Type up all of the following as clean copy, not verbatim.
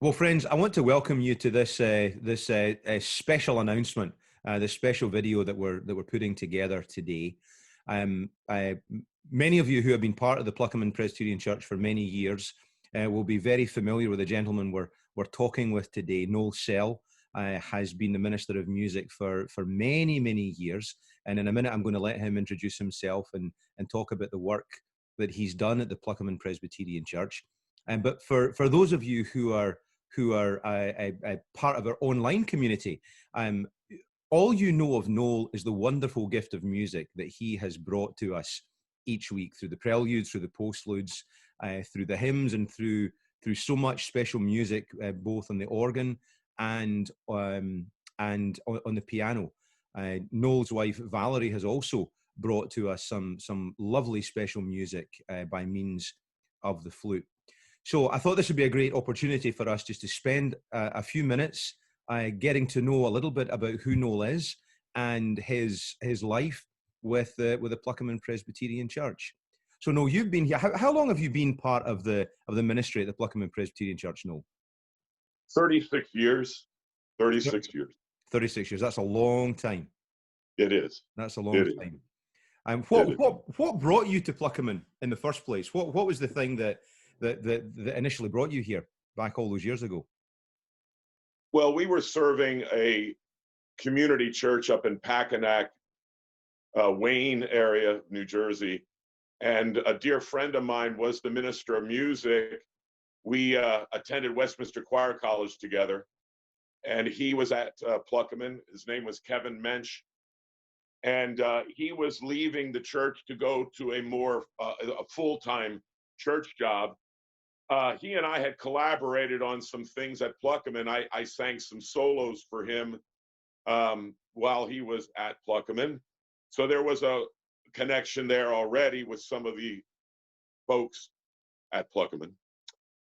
Well, friends, I want to welcome you to this special announcement, this special video that we're putting together today. Many of you who have been part of the Pluckerman Presbyterian Church for many years will be very familiar with the gentleman we're talking with today. Noel Sell has been the Minister of Music for many years, and in a minute I'm going to let him introduce himself and talk about the work that he's done at the Pluckerman Presbyterian Church. But for those of you who are a part of our online community. All you know of Noel is the wonderful gift of music that he has brought to us each week through the preludes, through the postludes, through the hymns, and through so much special music, both on the organ and on the piano. Noel's wife Valerie has also brought to us some lovely special music by means of the flute. So I thought this would be a great opportunity for us just to spend a few minutes getting to know a little bit about who Noel is and his life with the Pluckerman Presbyterian Church. So Noel, you've been here. How long have you been part of the ministry at the Pluckerman Presbyterian Church, Noel? 36 years. 36 years. 36 years. That's a long time. It is. That's a long time. And what brought you to Pluckerman in the first place? What was the thing that initially brought you here back all those years ago? Well, we were serving a community church up in Packanack, Wayne area, New Jersey, and a dear friend of mine was the minister of music. We attended Westminster Choir College together, and he was at Pluckerman. His name was Kevin Mensch, and he was leaving the church to go to a full-time church job. He and I had collaborated on some things at Pluckerman. I sang some solos for him while he was at Pluckerman. So there was a connection there already with some of the folks at Pluckerman.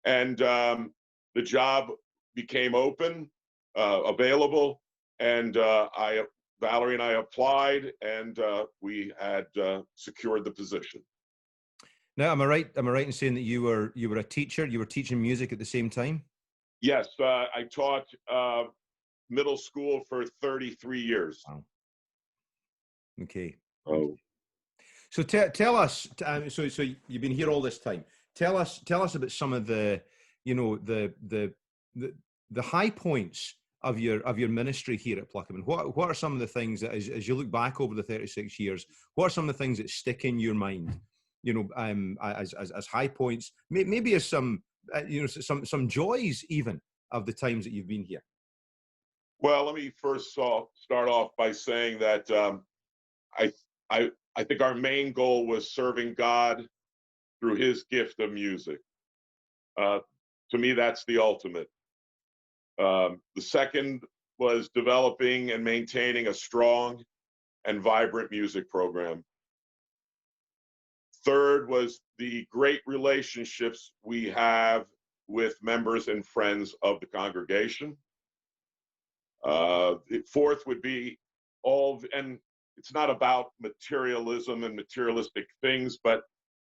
And the job became available, and Valerie and I applied, and we had secured the position. Now, am I right in saying that you were a teacher? You were teaching music at the same time? Yes, I taught middle school for 33 years. Wow. Okay. Oh. So tell us. So you've been here all this time. Tell us about some of the high points of your ministry here at Pluckerman. What are some of the things that, as you look back over the 36 years, what are some of the things that stick in your mind? As high points, maybe as some joys even of the times that you've been here. Well, let me first start off by saying that I think our main goal was serving God through His gift of music. To me, that's the ultimate. The second was developing and maintaining a strong and vibrant music program. Third was the great relationships we have with members and friends of the congregation. Fourth would be and it's not about materialism and materialistic things, but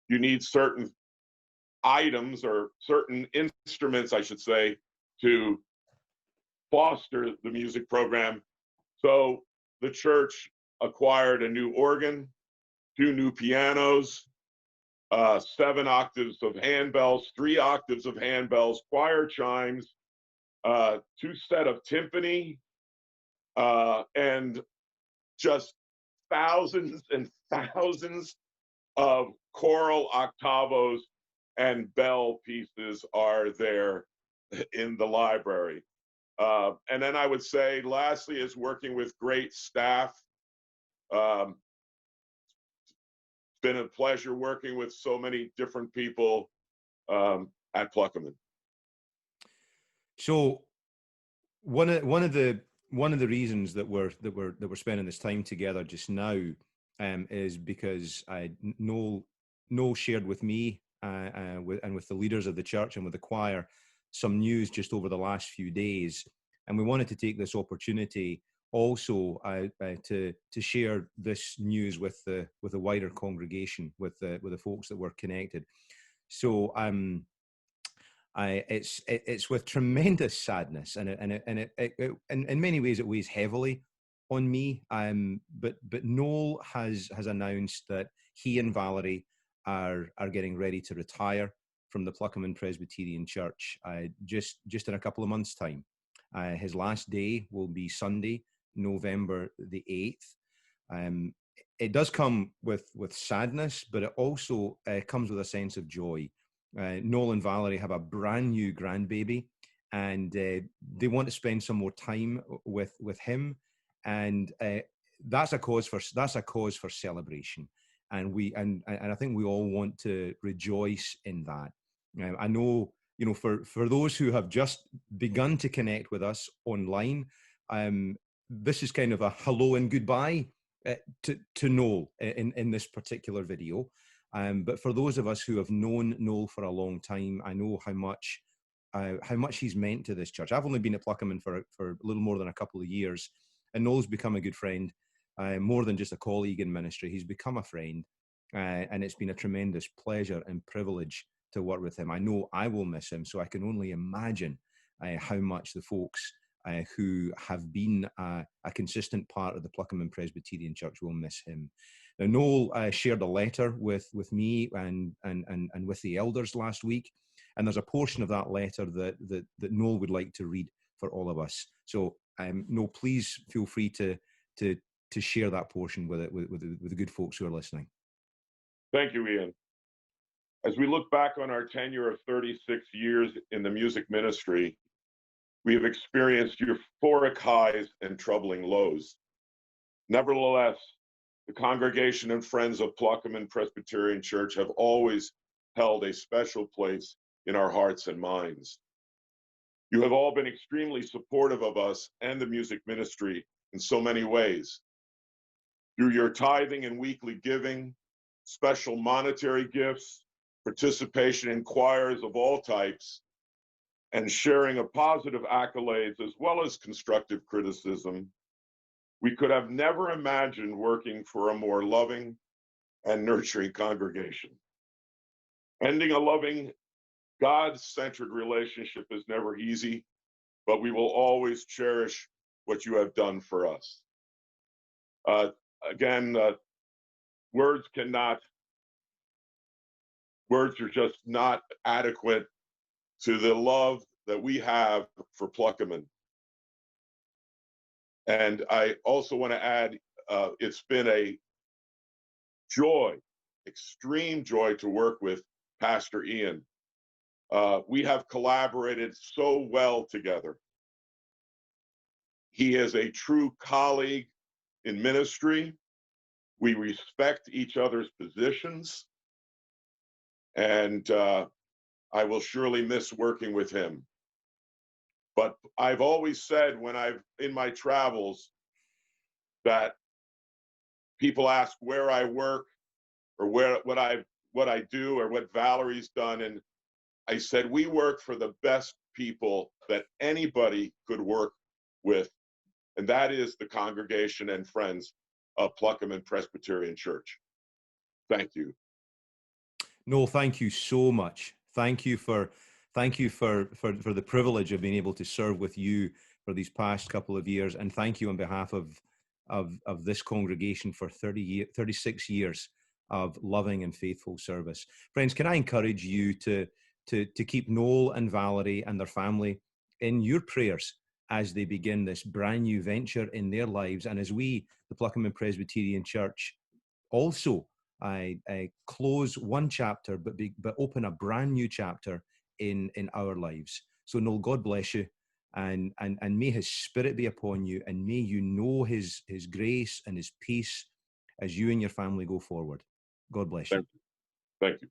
you need certain items or certain instruments, I should say, to foster the music program. So the church acquired a new organ, 2 new pianos, 7 octaves of handbells, 3 octaves of handbells, choir chimes, 2 set of timpani, and just thousands and thousands of choral octavos and bell pieces are there in the library. And then I would say, lastly, is working with great staff. Been a pleasure working with so many different people at Pluckerman. So one of the reasons that we're spending this time together just now is because Noel shared with me and with the leaders of the church and with the choir some news just over the last few days, and we wanted to take this opportunity also to share this news with the wider congregation, with the folks that were connected. So It's with tremendous sadness, and in many ways it weighs heavily on me. But Noel has announced that he and Valerie are getting ready to retire from the Pluckerman Presbyterian Church just in a couple of months' time. His last day will be Sunday, November the 8th. It does come with sadness, but it also comes with a sense of joy. Noel and Valerie have a brand new grandbaby, and they want to spend some more time with him, and that's a cause for celebration. And I think we all want to rejoice in that. I know, for those who have just begun to connect with us online, this is kind of a hello and goodbye to Noel in this particular video. But for those of us who have known Noel for a long time, I know how much he's meant to this church. I've only been at Pluckerman for a little more than a couple of years, and Noel's become a good friend, more than just a colleague in ministry. He's become a friend, and it's been a tremendous pleasure and privilege to work with him. I know I will miss him, so I can only imagine how much the folks who have been a consistent part of the Pluckerman Presbyterian Church will miss him. Now, Noel shared a letter with me and with the elders last week, and there's a portion of that letter that Noel would like to read for all of us. So, Noel, please feel free to share that portion with the good folks who are listening. Thank you, Ian. As we look back on our tenure of 36 years in the music ministry, we have experienced euphoric highs and troubling lows. Nevertheless, the congregation and friends of Pluckerman Presbyterian Church have always held a special place in our hearts and minds. You have all been extremely supportive of us and the music ministry in so many ways. Through your tithing and weekly giving, special monetary gifts, participation in choirs of all types, and sharing of positive accolades as well as constructive criticism, we could have never imagined working for a more loving and nurturing congregation. Ending a loving, God-centered relationship is never easy, but we will always cherish what you have done for us. Again, words are just not adequate to the love that we have for Pluckerman. And I also want to add, it's been a joy, extreme joy to work with Pastor Ian. We have collaborated so well together. He is a true colleague in ministry. We respect each other's positions, and I will surely miss working with him. But I've always said in my travels that people ask where I work or what I do or what Valerie's done, and I said we work for the best people that anybody could work with, and that is the congregation and friends of Pluckerman Presbyterian Church. Thank you. Noel, thank you so much. Thank you for the privilege of being able to serve with you for these past couple of years, and thank you on behalf of this congregation for 36 years of loving and faithful service. Friends, can I encourage you to keep Noel and Valerie and their family in your prayers as they begin this brand new venture in their lives, and as we, the Pluckerman Presbyterian Church, also I close one chapter, but open a brand new chapter in our lives. So Noel, God bless you, and may His Spirit be upon you, and may you know His grace and His peace as you and your family go forward. God bless you. Thank you.